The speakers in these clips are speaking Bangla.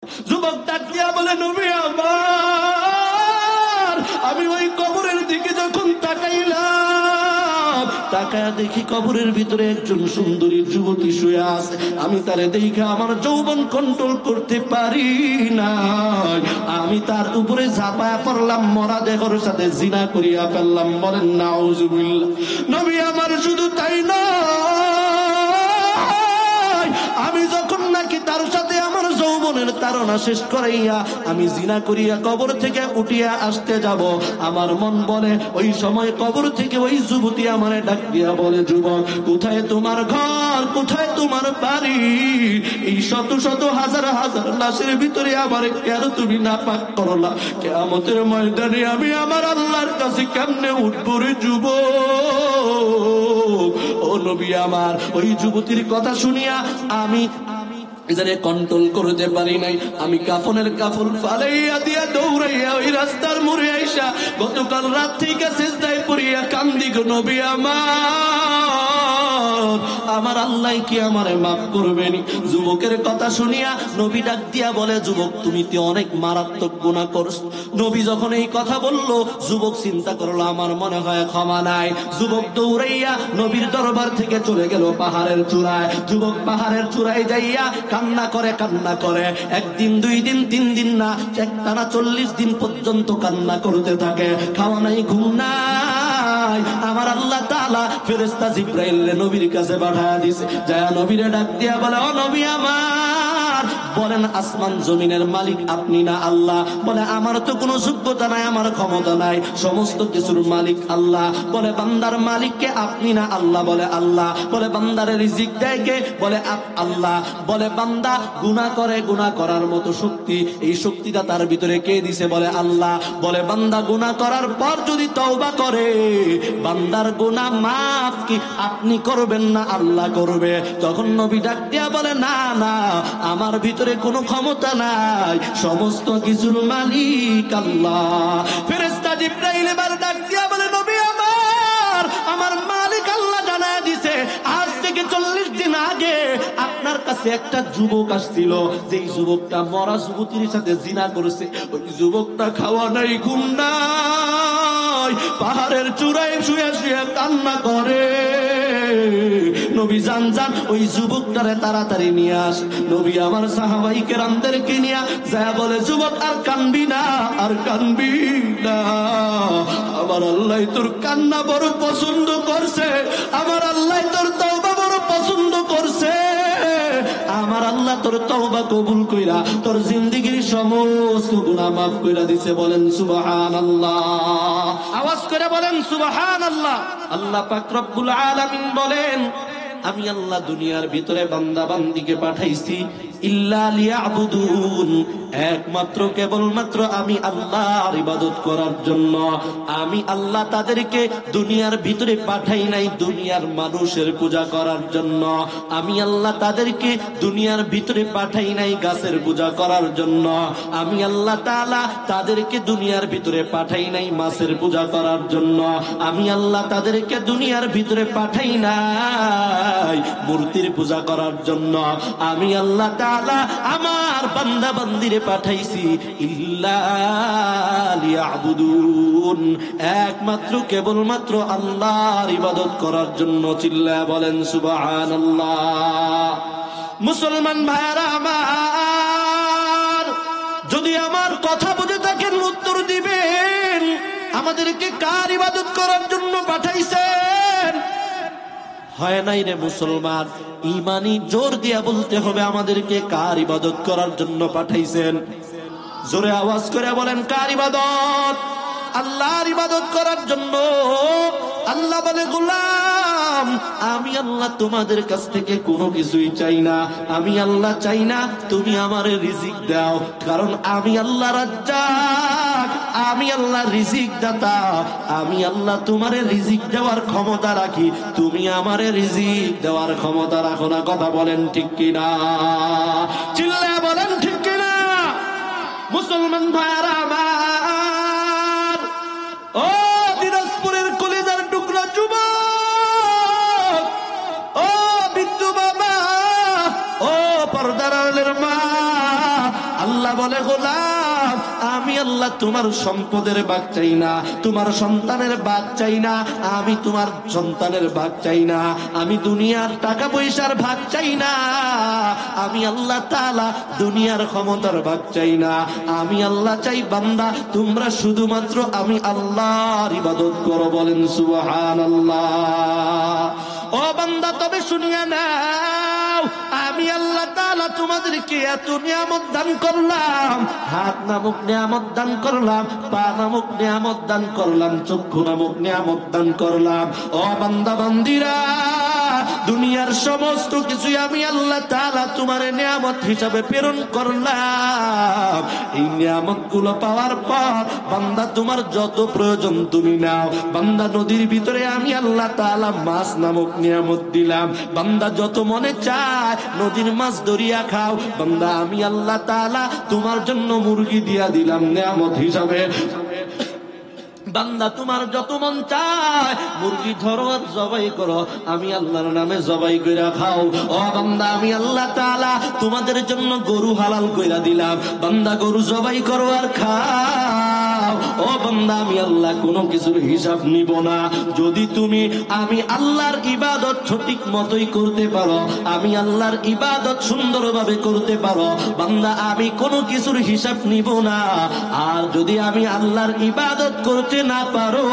যুবক ডাক দিয়া বলে, নবী আমার, আমি ওই কবরের দিকে যখন তাকাইলাম, তাকায়া দেখি কবরের ভিতরে একজন সুন্দরী যুবতী শুয়ে আছে। আমি তারে দেখে আমার যৌবন কন্ট্রোল করতে পারি না, আমি তার উপরে ঝাঁপায়া পড়লাম, মরা দেহর সাথে জিনা করিয়া ফেললাম। বলেন নাউজুবিল্লাহ। নবী আমার শুধু তাই না, আমি যখন নাকি তার সাথে আমার যৌবনের তাড়না শেষ করাইয়া আমি জিনা করিয়া কবর থেকে উঠিয়া আসতে যাব, আমার মন বলে ওই সময় কবর থেকে ওই যুবতী আমারে ডাক দিয়া বলে, যুবক কোথায় তোমার ঘর, কোথায় তোমার বাড়ি? এই শত শত হাজার হাজার লাশের ভিতরে আমার কেন তুমি নাপাক করলা? কিয়ামতের ময়দানে আমি আমার আল্লাহর কাছে কেমনে উঠবো রে যুবক? ও নবী আমার, ওই যুবতীর কথা শুনিয়া আমি এখানে কন্ট্রোল করতে পারি নাই। আমি কাফনের কাফন ফালাইয়া দিয়া দৌড়াইয়া ওই রাস্তার মোড়ে আইসা গতকাল রাত থেকে সিজদায় পড়িয়া কান্দি গো নবী আমার আল্লাহ কি আমারে মাফ করবেন? যুবকের কথা শুনিয়া নবী ডাক দিয়া বলে, যুবক তুমি তো অনেক মারাত্মক গুনাহ করছো। নবী যখন এই কথা বলল, যুবক চিন্তা করলো আমার মনে হয় ক্ষমা নাই। যুবক দৌড়াইয়া নবীর দরবার থেকে চলে গেল পাহাড়ের চূড়ায়। যুবক পাহাড়ের চূড়ায় যাইয়া কান্না করে কান্না করে, একদিন দুই দিন তিন দিন না, একটানা 40 দিন পর্যন্ত কান্না করতে থাকে। খাওয়া নাই, ঘুম নাই। আমার আল্লাহ তাআলা ফেরেশতা জিবরাইল নবীর কাছে পাঠায়া দিয়েছে। যায় নবীরে ডাক দিয়া বলে, ও নবী আমার, বলেন আসমান জমিনের মালিক আপনি না আল্লাহ? বলে আমার তো কোনো যোগ্যতা নাই, আমার ক্ষমতা নাই, সমস্ত কিছুর মালিক আল্লাহ। বলে বান্দার মালিক কে? আপনি না আল্লাহ? বলে আল্লাহ। বলে বান্দারে রিজিক দেয় কে? বলে আল্লাহ। বলে বান্দা গুনাহ করে, গুনাহ করার মতো শক্তি, এই শক্তিটা তার ভিতরে কে দিছে? বলে আল্লাহ। বলে বান্দা গুনাহ করার পর যদি তওবা করে, বান্দার গুনাহ মাফ কি আপনি করবেন না আল্লাহ করবে? তখন নবী ডাক দিয়া বলে, না না, আমার ভিতরে কোনো ক্ষমতা নাই, সমস্ত কিছুর মালিক আল্লাহ। ফেরেশতা জিবরাইল এবার ডাক দিয়া বলে, নবী আমার, আমার মালিক আল্লাহ জানায় দিছে আজ থেকে 40 দিন আগে আপনার কাছে একটা যুবক আসছিল, যেই যুবকটা মরা যুবতীর সাথে জিনা করেছে। ওই যুবকটা খাওয়া নাই, ঘুম নাই, পাহাড়ের চূড়ায় শুয়ে শুয়ে কান্না করে। নবী জান ওই যুবকটারে তাড়াতাড়ি নিয়ে আস। নবী আমার সাহাবায়ে কেরামদেরকে নিয়ে যায় বলে, যুবক আর কানবি না, আর কানবি না, আমার আল্লাহ তোর কান্না বড় পছন্দ করছে, আমার আল্লাহ তোর তওবা বড় পছন্দ করছে, আমার আল্লাহ তোর তওবা কবুল কইরা তোর জিন্দেগীর সমস্ত গুনাহ মাফ কইরা দিছে। বলেন সুবহানাল্লাহ, আওয়াজ করে বলেন সুবহানাল্লাহ। আল্লাহ পাক রব্বুল আলামিন বলেন, আমি আল্লাহ দুনিয়ার ভিতরে বান্দা বান্দিকে পাঠাইছি ইল্লা লিয়াবুদুন, একমাত্র কেবলমাত্র আমি আল্লাহর ইবাদত করার জন্য। আমি আল্লাহ তাদেরকে দুনিয়ার ভিতরে পাঠাই নাই দুনিয়ার মানুষের পূজা করার জন্য। আমি আল্লাহ তাদেরকে দুনিয়ার ভিতরে পাঠাই নাই গাছের পূজা করার জন্য। আমি আল্লাহ তাআলা তাদেরকে দুনিয়ার ভিতরে পাঠাই নাই মাছের পূজা করার জন্য। আমি আল্লাহ তাদেরকে দুনিয়ার ভিতরে পাঠাই নাই মূর্তির পূজা করার জন্য। আমি আল্লাহ তাআলা আমার বান্দা বান্দিরে পাঠাইছি ইল্লা লিয়াবুদুন, একমাত্র কেবলমাত্র আল্লাহর ইবাদত করার জন্য। চিল্লায়া বলেন সুবহানাল্লাহ। মুসলমান ভাইরা আমার, যদি আমার কথা বুঝে থাকেন উত্তর দিবেন, আমাদেরকে কার ইবাদত করার জন্য পাঠাইছেন? হয় নাই রে মুসলমান, ইমানি জোর দিয়া বলতে হবে আমাদেরকে কার ইবাদত করার জন্য পাঠাইছেন। জোরে আওয়াজ করে বলেন, কার ইবাদত? আল্লাহর ইবাদত করার জন্য। আল্লাহ বলে, গোলাম আমি আল্লাহ তোমাদের কাছ থেকে কোনো কিছুই চাই না। আমি আল্লাহ চাই না তুমি আমারে রিজিক দাও, কারণ আমি আল্লাহ রাজ্জাক, আমি আল্লাহ রিজিক দাতা। আমি আল্লাহ তোমারে রিজিক দেওয়ার ক্ষমতা রাখি, তুমি আমারে রিজিক দেওয়ার ক্ষমতা রাখো না। কথা বলেন ঠিক কিনা? চিল্লায়া বলেন ঠিক কিনা? মুসলমান ভাইরা আমার, ও দিনাজপুরের কলিজার টুকরা যুবক, ও বিদ্যু বাবা, ও পর্দার আড়ালের মা, আল্লাহ বলে গোলাম আমি আল্লাহ তোমার সম্পদের ভাগ চাই না, তোমার সন্তানের ভাগ চাই না, আমি তোমার সন্তানের ভাগ চাই না, আমি দুনিয়ার টাকা পয়সার ভাগ চাই না, আমি আল্লাহ তাআলা দুনিয়ার ক্ষমতার ভাগ চাই না, আমি আল্লাহ চাই বান্দা তোমরা শুধুমাত্র আমি আল্লাহর ইবাদত করো। বলেন সুবহানাল্লাহ। ও বান্দা তবে শুনিয়া নাও, আমি আল্লাহ তাআলা তোমাদেরকে এত নিয়ামত দান করলাম, হাত নামক নিয়ামত দান করলাম, পা নামক নিয়ামত দান করলাম, চক্ষু নামক নিয়ামত দান করলাম। ও বান্দা বান্দিরা, দুনিয়ার সমস্ত কিছুই আমি আল্লাহ তাআলা তোমার নিয়ামত হিসাবে প্রেরণ করলাম। এই নিয়ামত গুলো পাওয়ার পর বান্দা তোমার যত প্রয়োজন তুমি নাও। বান্দা নদীর ভিতরে আমি আল্লাহ তাআলা মাছ নামক নিয়ামত দিলাম, বান্দা যত মনে চায় নদীর মাছ ধরিয়া খাও। বান্দা আমি আল্লাহ তাআলা তোমার জন্য মুরগি দিয়া দিলাম নিয়ামত হিসাবে। বান্দা তোমার যত মন চায় মুরগি ধরো আর জবাই করো, আমি আল্লাহর নামে জবাই কইরা খাও। ও বান্দা আমি আল্লাহ তাআলা তোমাদের জন্য গরু হালাল কইরা দিলাম, বান্দা গরু জবাই করো আর খাও। ও বান্দা আমি আল্লাহ কোনো কিছুর হিসাব নিব না। যদি তুমি আমি আল্লাহর ইবাদত সঠিক মতোই করতে পারো, আমি আল্লাহর ইবাদত সুন্দরভাবে করতে পারো, বান্দা আমি কোনো কিছুর হিসাব নিব না। আর যদি আমি আল্লাহর ইবাদত করতে না পারো,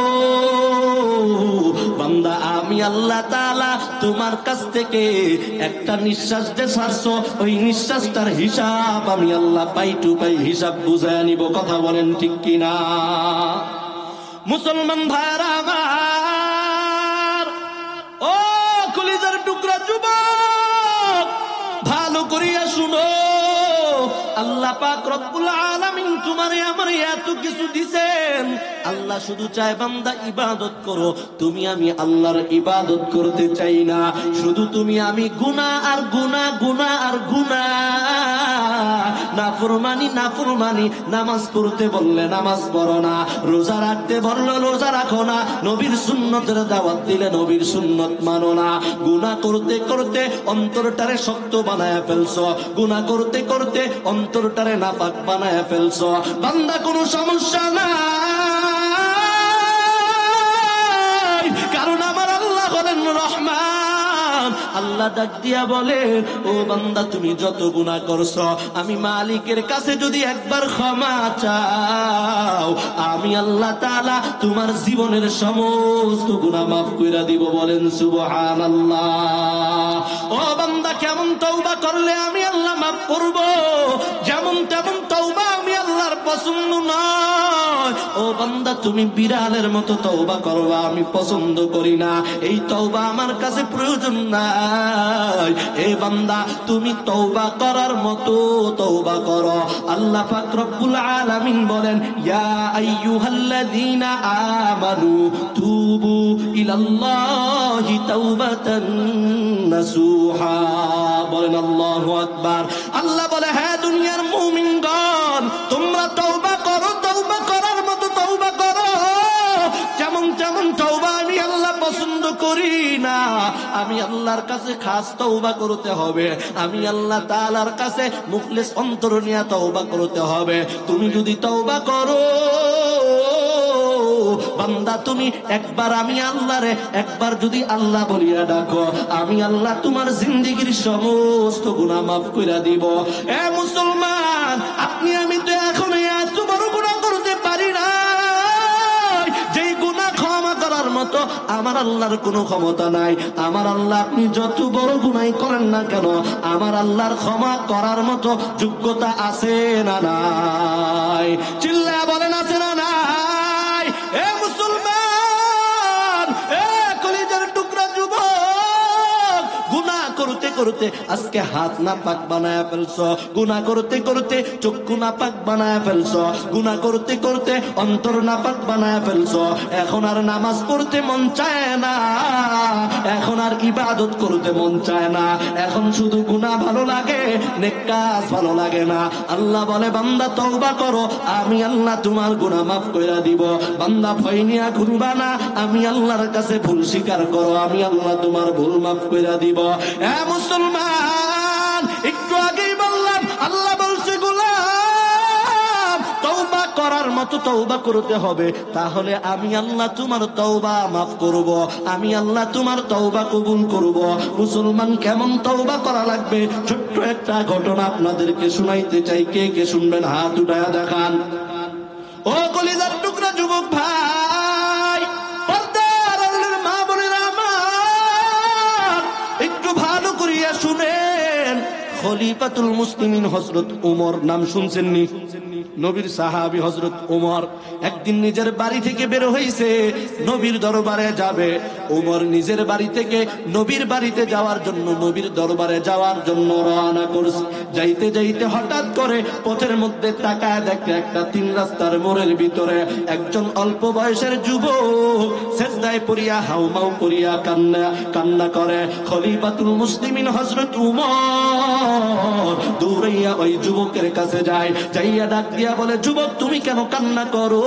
বান্দা আমি আল্লাহ তাআলা তোমার কাছ থেকে একটা নিঃশ্বাস যে ছাড়ছো, ওই নিঃশ্বাসটার হিসাব আমি আল্লাহ পাই টু পাই হিসাব বুঝায় নিব। কথা বলেন ঠিক কিনা? মুসলমান ভাইরা আমার, ও কলিজার টুকরা যুবক, ভালো করিয়া শুনো, আল্লাহ পাক রব্বুল আলামিন তোমারে আমারে এত কিছু দিছেন। আল্লাহ শুধু চায় বান্দা ইবাদত করো। তুমি আমি আল্লাহর ইবাদত করতে চাই না, শুধু তুমি আমি গুনাহ আর গুনাহ, গুনাহ আর গুনাহ, নাফরমানি নাফরমানি। নামাজ পড়তে বললে নামাজ পড়ো না, রোজা রাখতে বললে রোজা রাখো না, নবীর সুন্নতের দাওয়াত দিলে নবীর সুন্নত মানো না। গুনাহ করতে করতে অন্তরটারে শক্ত বানায় ফেলছো, গুনাহ করতে করতে অন্তরটারে নাপাক বানায় ফেলছো। বান্দা কোনো সমস্যা নাই, কারণ আমার আল্লাহ হলেন রহমান। আল্লাহ ডাক দিয়া বলে, ও বান্দা তুমি যত গুনাহ করছো আমি মালিকের কাছে যদি একবার ক্ষমা চাও, আমি আল্লাহ তাআলা তোমার জীবনের সমস্ত গুনাহ মাফ কইরা দিব। বলেন সুবহানাল্লাহ। ও বান্দা কেমন তওবা করলে আমি আল্লাহ মাফ করব? যেমন তেমন তওবা আমি আল্লাহর পছন্দ নয়। ও বান্দা তুমি বিড়ালের মতো তওবা করবা আমি পছন্দ করি না, এই তওবা আমার কাছে প্রয়োজন নাই। এ বান্দা তুমি তওবা করার মতো তওবা করো। আল্লাহ পাক রব্বুল আলামিন বলেন, ইয়া আইয়ুহাল্লাযীনা আমানু তুবু ইলাল্লাহি তাওবাতান নাসুহা। বলেন আল্লাহু আকবার। আল্লাহ বলে, হ্যাঁ দুনিয়ার মুমিনগণ তোমরা তওবা করো, তওবা করার মতো তওবা করো। যেমন তেমন তওবা আমি আল্লাহ পছন্দ করি না। আমি আল্লাহর কাছে খাস তওবা করতে হবে, আমি আল্লাহ তাআলার কাছে মুখলিস অন্তর নিয়ে তওবা করতে হবে। তুমি যদি তওবা করো বান্দা, তুমি একবার আমি আল্লাহরে একবার যদি আল্লাহ বলিয়া ডাকো, আমি আল্লাহ তোমার জিন্দেগীর সমস্ত গুনাহ মাফ কইরা দিব। এ মুসলমান, আপনি আমি তো এখন এত বড় গুনাহ করতে পারি না যেই গুনাহ ক্ষমা করার মতো আমার আল্লাহর কোনো ক্ষমতা নাই। আমার আল্লাহ আপনি যত বড় গুনাহ করেন না কেন, আমার আল্লাহর ক্ষমা করার মতো যোগ্যতা আছে না নাই? চিল্লায়া বলেন আছে না নাই? এ মুসলমান, এ কলিজার টুকরা যুবক, গুনাহ করতে করতে আজকে হাত না পাক বানায় ফেলছো, গুনাহ করতে করতে চক্ষু না পাক বানায় ফেলছো, গুনাহ করতে করতে অন্তর না পাক বানায় ফেলছো। এখন আর নামাজ পড়তে মন চায় না, এখন আর ইবাদত করতে মন চায় না, এখন শুধু গুনাহ ভালো লাগে, নেক কাজ ভালো লাগে না। আল্লাহ বলে, বান্দা তওবা করো, আমি আল্লাহ তোমার গুনাহ মাফ কইরা দিব। বান্দা ভয় নিয়া ঘুরবা না, আমি আল্লাহর কাছে ভুল স্বীকার করো, আমি আল্লাহ তোমার ভুল মাফ কইরা দিব। এ মুসলমান, একটু আগেই বললাম আল্লাহ বলছে, গোলাম তো তওবা করতে হবে, তাহলে আমি আল্লাহ তোমার তওবা মাফ করব, আমি আল্লাহ তোমার তওবা কবুল করব। মুসলমান কেমন তওবা করা লাগবে, ছোট্ট একটা ঘটনা আপনাদেরকে শুনাইতে চাই। কে কে শুনবেন হাত উঠায়া দেখান। ও কলিজার টুকরা যুবক ভাই, পর্দার আড়ালের মা বোনেরা আমার, একটু ভালো করিয়া শুনেন। খলিফাতুল মুসলিমিন হযরত ওমর নাম শুনছেন নি? নবীর সাহাবী হযরত ওমর একদিন নিজের বাড়ি থেকে বের হইছে, নবীর দরবারে যাবে। ওমর নিজের বাড়ি থেকে নবীর বাড়িতে যাওয়ার জন্য, নবীর দরবারে যাওয়ার জন্য রওনা করছে। যাইতে যাইতে হঠাৎ করে পথের মধ্যে তাকায় দেখে একটা 3 রাস্তার মোড়ের ভিতরে একজন অল্প বয়সের যুবক সেজদায় পড়িয়া হাউমাউ করিয়া কান্না করে। খলিফাতুল মুসলিমিন হযরত ওমর দৌড়াইয়া ওই যুবকের কাছে যায়, যাইয়া ডাক দিয়া বলে, যুবক তুমি কেন কান্না করো?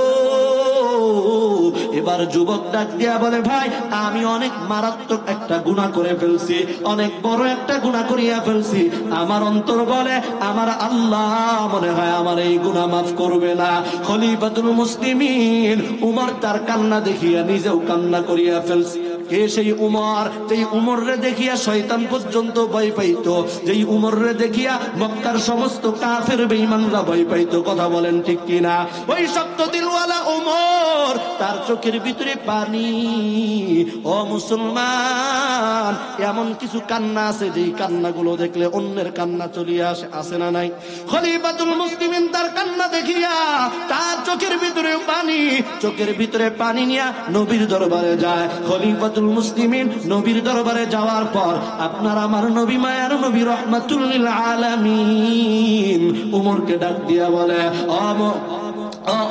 এবার যুবক ডাক দিয়া বলে, ভাই আমি অনেক মারাত্মক একটা গুনাহ করে ফেলছি, অনেক বড় একটা গুনাহ করিয়া ফেলছি। আমার অন্তর বলে আমার আল্লাহ মনে হয় আমার এই গুনাহ মাফ করবে না। খলিফাতুল মুসলিমিন উমর তার কান্না দেখিয়া নিজেও কান্না করিয়া ফেলছে। কে সেই উমর? যেই উমররে দেখিয়া শয়তান পর্যন্ত ভয় পাইতো, যেই উমররে দেখিয়া মক্কার সমস্ত কাফের বেঈমানরা ভয় পাইতো। কথা বলেন ঠিক কিনা? ওই শক্ত দিলওয়ালা উমর, তার চোখের ভিতরে পানি। ও মুসলমান, এমন কিছু কান্না আছে যেই কান্নাগুলো দেখলে অন্যের কান্না চলিয়ে আসে, আছে না নাই? খলিফাতুল মুসলিমিন তার কান্না দেখিয়া তার চোখের ভিতরে পানি, চোখের ভিতরে পানি নিয়া নবীর দরবারে যায়। খলিফাতুল মুসলিমিন নবীর দরবারে যাওয়ার পর আপনার আমার নবী মায়ার নবী রাহমাতুল লিল আলামিন উমরকে ডাক দিয়া বলে,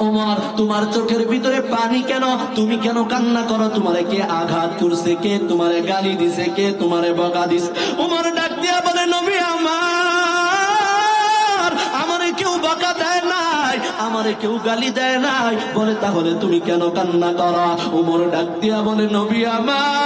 উমর তোমার চোখের ভিতরে পানি কেন? তুমি কেন কান্না করো? তোমারে কে আঘাত করছে? কে তোমারে গালি দিছে? কে তোমারে বকা দিছে? উমর ডাক দিয়া বলে, নবী আমার, আমারে কেউ বকা দেয় নাই, আমারে কেউ গালি দেয় নাই। বলে তাহলে তুমি কেন কান্না করো? উমর ডাক দিয়া বলে, নবী আমার,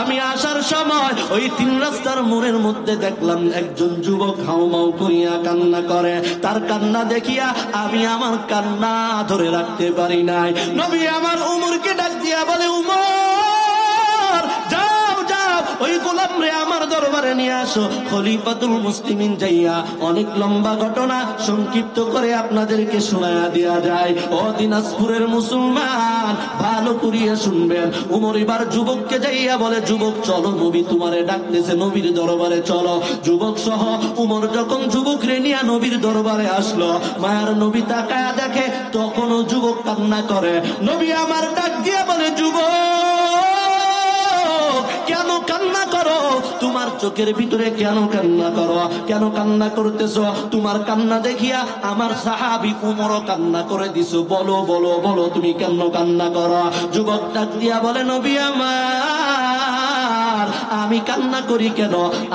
আমি আসার সময় ওই 3 রাস্তার মোড়ের মধ্যে দেখলাম একজন যুবক হাউমাউ করিয়া কান্না করে। তার কান্না দেখিয়া আমি আমার কান্না ধরে রাখতে পারি নাই। নবী আমার উমরকে ডাক দিয়া বলে, উমর যাও যাও, ওই গোলাম রে আমার দরবারে নিয়ে আসো। খলিফাতুল মুসলিমিন যাইয়া অনেক লম্বা ঘটনা সংক্ষিপ্ত করে আপনাদেরকে শোনায়া দেয়া যায়। ও দিনাজপুরের মুসলমান, ভালো করিয়া শুনবেন। উমর এবার যুবককে যাইয়া বলে, যুবক চলো, নবী তোমারে ডাকতেছে, নবীর দরবারে চলো। যুবক সহ উমর যখন যুবক রে নিয়া নবীর দরবারে আসলো, মায়ার নবী তাকায়া দেখে তখনও যুবক কান্না করে। নবী আমার ডাক দিয়া বলে, যুবক কেন কান্না করো? তোমার চোখের ভিতরে কেন কান্না করো? কেন কান্না করতেছো? তোমার কান্না দেখিয়া আমার সাহাবী উমরও কান্না করে দিছো। বলো বলো বলো, তুমি কেন কান্না করো? যুবক ডাক দিয়া বলে, নবী আমার, আমি কান্না করি কেন?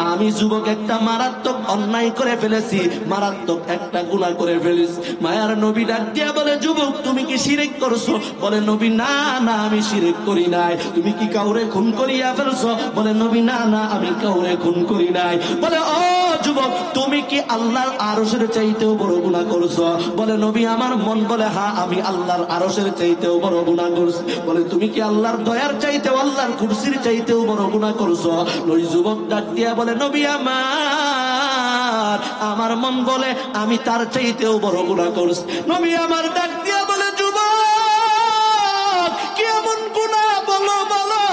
আমি যুবক একটা মারাত্মক অন্যায় করে ফেলেছি, মারাত্মক একটা গুনাহ করে ফেলেছি। মায়ার নবী ডাক দিয়া বলে, যুবক তুমি কি শিরক করছো? বলে নবী না না, আমি শিরক করি নাই। তুমি কি কাউরে খুন করিয়া ফেলছো? বলে নবী না না, আমি কাউরে খুন করি নাই। বলে ও যুবক, তুমি কি আল্লাহর আরশের চাইতেও বড় গুনাহ করছো? বলে নবী আমার মন বলে হ্যাঁ, আমি আল্লাহর আরশের চাইতেও বড় গুনাহ করছি। বলে তুমি কি আল্লাহর দয়ার চাইতেও, আল্লাহর কুরসির চাইতেও বড় গুনাহ করছো? ওই যুবক ডাক দিয়া বলে, নবী আমার, আমার মন বলে আমি তার চাইতেও বড় গুনাহ করছি। নবী আমার ডাক দিয়া বলে, যুবক কি এমন গুনাহ? বলো বলো।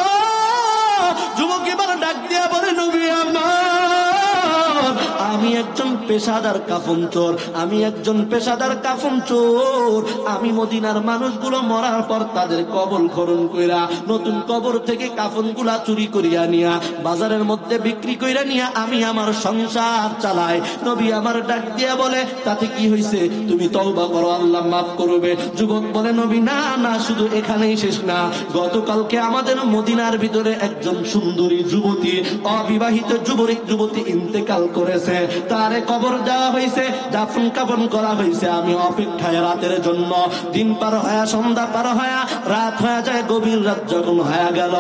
যুবক এবার ডাক দিয়া বলে, নবী আমার, আমি একজন পেশাদার কাফন চোর, আমি একজন পেশাদার কাফন চোর। আমি মদিনার মানুষগুলো মরার পর তাদের কবর খনন কইরা নতুন কবর থেকে কাফনগুলা চুরি করিয়া নিয়া বাজারের মধ্যে বিক্রি কইরা নিয়া আমি আমার সংসার চালাই। নবী আমার ডাক দিয়া বলে, তাতে কি হইছে? তুমি তওবা করো, আল্লাহ মাফ করবে। যুবক বলে, নবী না না, শুধু এখানেই শেষ না। গতকালকে আমাদের মদিনার ভিতরে একজন সুন্দরী যুবতী, অবিবাহিত যুবতী ইন্তেকাল করেছে। তারে কবর দেওয়া হয়েছে, দাফন কাফন করা হয়েছে। আমি অপেক্ষায় রাতের জন্য। দিন পার হয়ে সন্ধ্যা পার হয়ে রাত হয়ে যায়, গভীর রাত যখন হয়ে গেল,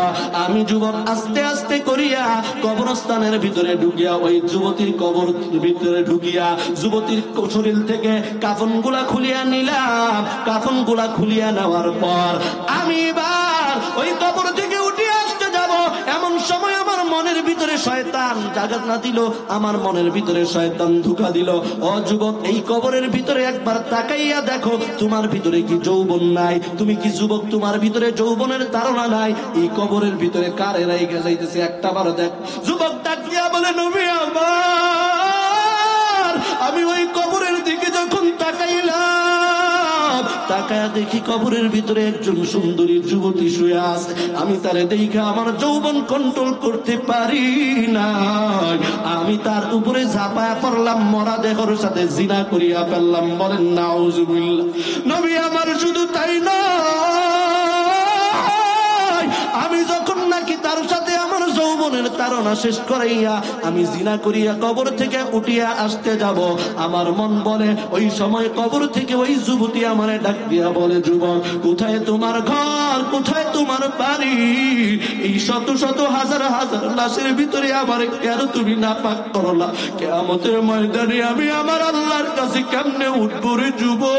আমি যুবক আস্তে আস্তে করিয়া কবরস্থানের ভিতরে ঢুকিয়া, ওই যুবতীর কবর ভিতরে ঢুকিয়া যুবতীর শরীর থেকে কাফন গুলা খুলিয়া নিলাম। কাফন গুলা খুলিয়া নেওয়ার পর আমি এবার ওই কবর থেকে উঠে আসতে যাব। এমন সময় আমার মনের ভিতরে শয়তান জাগাত না দিল, আমার মনের ভিতরে শয়তান ধোঁকা দিল। ও যুবক, এই কবরের ভিতরে একবার তাকাইয়া দেখো, তোমার ভিতরে কি যৌবন নাই? তুমি কি যুবক, তোমার ভিতরে যৌবনের ধারণা নাই? এই কবরের ভিতরে কারে রাইখা যাইতেছে একটা বার দেখ। যুবক ডাক দিয়া বলে, নবী আমার, আমি ওই কবরের দিকে যখন তাকাইলাম, তাকায়া দেখি কবরের ভিতরে একজন সুন্দরী যুবতী শুয়ে আছে। আমি তারে দেখে আমার যৌবন কন্ট্রোল করতে পারি না, আমি তার উপরে ঝাঁপায়া পড়লাম, মরা দেহর সাথে জিনা করিয়া ফেললাম। বলেন নাউজুবিল্লাহ। নবী আমার শুধু তাই না, আমি যখন নাকি তার সাথে আমার যৌবনের তাড়না শেষ করাইয়া আমি জিনা করিয়া কবর থেকে উঠিয়া আসতে যাব, আমার মন বলে, ওই সময় কবর থেকে ওই যুবতী আমারে ডাক দিয়া বলে, যুবক, কোথায় তোমার ঘর, কোথায় তোমার বাড়ি? এই শত শত হাজার হাজার লাশের ভিতরে আমার কেন তুমি নাপাক করলা? কিয়ামতের ময়দানে আমি আমার আল্লাহর কাছে কেমনে উঠবো রে যুবক?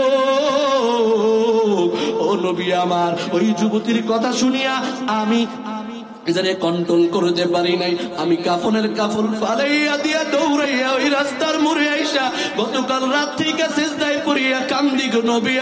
ও নবী আমার, ওই যুবতীর কথা শুনিয়া আমি এখানে কন্ট্রোল করতে পারি নাই। আমি কাফনের কাফন ফালাইয়া দিয়া দৌড়াইয়া ওই রাস্তার মোড়ে আইসা গতকাল রাত থেকে সিজদায় পড়িয়া কান্দি গো নবী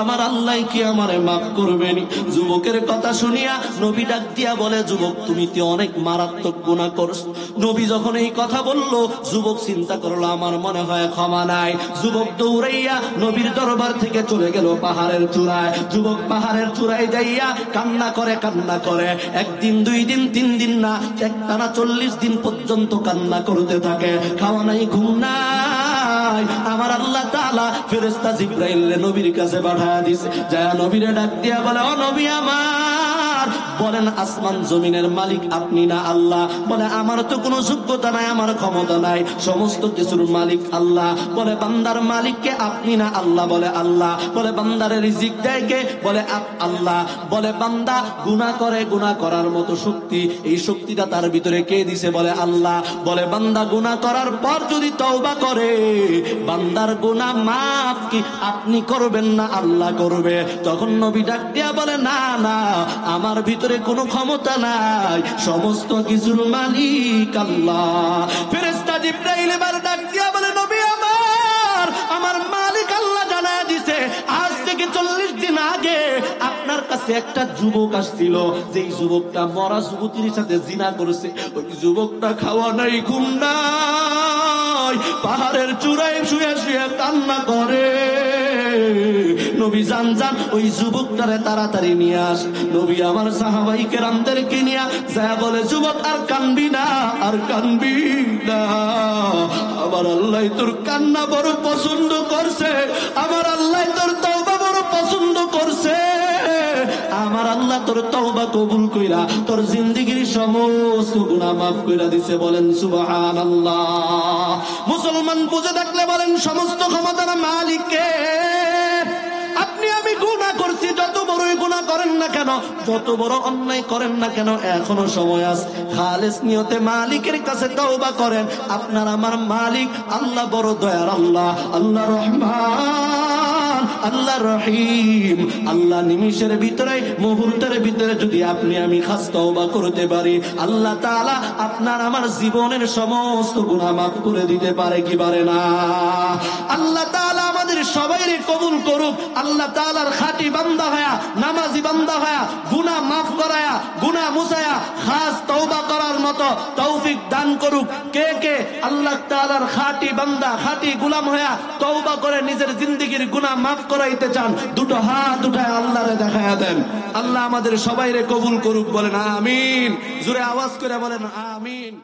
আমার আল্লাহ কি আমারে মাফ করবেন? যুবকের কথা শুনিয়া নবী ডাক দিয়া বলে, যুবক, তুমি তো অনেক মারাত্মক গুনাহ করছো। নবী যখন এই কথা বললো, যুবক চিন্তা করলো আমার মনে হয় ক্ষমা নাই। যুবক দৌড়াইয়া নবীর দরবার থেকে চলে গেল পাহাড়ের চূড়ায়। যুবক পাহাড়ের চূড়ায় যাইয়া কান্না করে, কান্না করে, একদিন, 2 দিন, 3 দিন না, একটানা 40 দিন পর্যন্ত কান্না করতে থাকে। খাওয়া নাই, ঘুম নাই। আমার আল্লাহ তাআলা ফেরেশতা জিবরাইল নবীর কাছে পাঠায়া দিছে। যায় নবীরে ডাক দিয়া বলে, ও নবী আমার, বলেন আসমান জমিনের মালিক আপনি না আল্লাহ? বলে, আমার তো কোনো যোগ্যতা নাই, আমার ক্ষমতা নাই, সমস্ত কিছুর মালিক আল্লাহ। বলে, বান্দার মালিক কে? আপনি না আল্লাহ? বলে, আল্লাহ। বলে, বান্দারে রিজিক দেয় কে? বলে, আল্লাহ। বলে, বান্দা গুনাহ করে, গুনাহ করার মতো শক্তি, এই শক্তিটা তার ভিতরে কে দিছে? বলে, আল্লাহ। বলে, বান্দা গুনাহ করার পর যদি তওবা করে, বান্দার গুনাহ মাফ কি আপনি করবেন না আল্লাহ করবে? তখন নবী ডাক দিয়া বলে, না না, আমার ভিতরে কোনো ক্ষমতা নাই, সমস্ত কিছুর মালিক আল্লাহ। ফেরেশতা জিবরাইল এবার ডাক দিয়া বলে, নবী আমার, আমার মালিক আল্লাহ জানায়া দিছে, আজ থেকে 40 দিন আগে আপনার কাছে একটা যুবক আসছিল, যেই যুবকটা মরা যুবতীর সাথে জিনা করেছে। ওই যুবকটা খাওয়া নাই, ঘুম নাই, পাহাড়ের চূড়ায় শুয়ে শুয়ে কান্না করে। নবী জান জান, ওই যুবকটারে তাড়াতাড়ি নিয়ে আস। নবী আমার সাহাবাই কেরামদেরকে নিয়ে যায় বলে, যুবক, আর কানবি না, আর কানবি না, আমার আল্লাহ তোর কান্না বড় পছন্দ করছে, আমার আল্লাহ তোর তওবা বড় পছন্দ করছে, আমার আল্লাহ তোর তওবা কবুল কইরা তোর জিন্দেগীর সমস্ত গুনাহ মাফ কইরা দিছে। বলেন সুবহানাল্লাহ। মুসলমান বুঝে থাকলে বলেন, সমস্ত ক্ষমতার মালিক কে? আপনি আমি গুনাহ করছি, যত বড়ই গুনাহ করেন না কেন, যত বড় অন্যায় করেন না কেন, এখনো সময় আছে। খালেস নিয়তে মালিকের কাছে তওবা করেন। আপনার আমার মালিক আল্লাহ বড় দয়ার আল্লাহ, আল্লাহ রহমান, আল্লাহ রহিম। আল্লাহ নিমিষের ভিতরে, মুহূর্তের ভিতরে যদি আপনি আমি খাস তওবা করতে পারি, আল্লাহ তাআলা আপনার আমার জীবনের সমস্ত গুনাহ মাফ করে দিতে পারে কি পারে না? আল্লাহ তাআলা আমাদের সবাইরে কবুল করুক। আল্লাহ তাআলার খাঁটি বান্দা হয়া, নামাজি বান্দা হয়া, গুনাহ মাফ করায়া, গুনাহ মুছায়া খাস তওবা করার মতো তৌফিক দান করুক। কে কে আল্লাহ তাআলার খাঁটি বান্দা, খাঁটি গোলাম হয়া তওবা করে নিজের জিন্দেগীর গুনাহ মাফ করাইতে চান? দুটো হাত উঠায় আল্লাহরে দেখায়া দেন। আল্লাহ আমাদের সবাইরে কবুল করুক। বলেন আমিন। জোরে আওয়াজ করে বলেন আমিন।